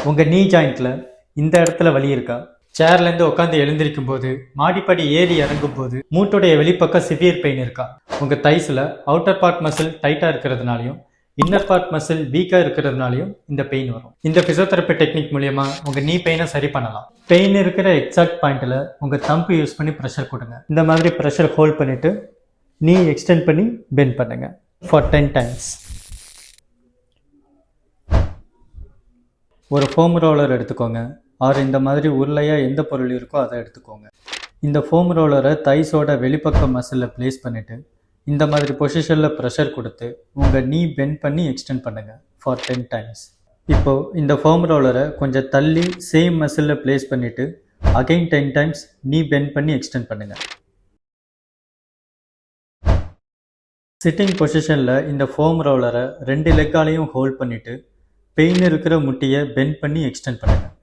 உங்கள் நீ ஜாயிண்ட்டில் இந்த இடத்துல வலி இருக்கா? சேர்லேருந்து உட்காந்து எழுந்திருக்கும் போது, மாடிப்படி ஏறி இறங்கும் போது, மூட்டுடைய வெளிப்பக்கம் சிவியர் பெயின் இருக்கா? உங்கள் தைஸில் அவுட்டர் பார்ட் மசில் டைட்டாக இருக்கிறதுனாலையும் இன்னர் பார்ட் மசில் வீக்காக இருக்கிறதுனாலையும் இந்த பெயின் வரும். இந்த ஃபிசியோதெரப்பி டெக்னிக் மூலயமா உங்கள் நீ பெயினை சரி பண்ணலாம். பெயின் இருக்கிற எக்ஸாக்ட் பாயிண்டில் உங்கள் தம்பு யூஸ் பண்ணி ப்ரெஷர் கொடுங்க. இந்த மாதிரி ப்ரெஷர் ஹோல்ட் பண்ணிவிட்டு நீ எக்ஸ்டெண்ட் பண்ணி பெண்ட் பண்ணுங்க ஃபார் 10 டைம்ஸ். ஒரு ஃபோம் ரோலர் எடுத்துக்கோங்க, ஆர் இந்த மாதிரி உருளையாக எந்த பொருள் இருக்கோ அதை எடுத்துக்கோங்க. இந்த ஃபோம் ரோலரை தைஸோட வெளிப்பக்க மசிலில் ப்ளேஸ் பண்ணிவிட்டு இந்த மாதிரி பொசிஷனில் ப்ரெஷர் கொடுத்து உங்கள் நீ பெண்ட் பண்ணி எக்ஸ்டெண்ட் பண்ணுங்கள் ஃபார் 10 டைம்ஸ். இப்போது இந்த ஃபோம் ரோலரை கொஞ்சம் தள்ளி சேம் மசிலில் ப்ளேஸ் பண்ணிவிட்டு அகைன் 10 டைம்ஸ் நீ பெண்ட் பண்ணி எக்ஸ்டெண்ட் பண்ணுங்கள். சிட்டிங் பொசிஷனில் இந்த ஃபோம் ரோலரை 2 லெக்காலையும் ஹோல்ட் பண்ணிவிட்டு பெயின் இருக்கிற முட்டியை பெண்ட் பண்ணி எக்ஸ்டெண்ட் பண்ணுங்கள்.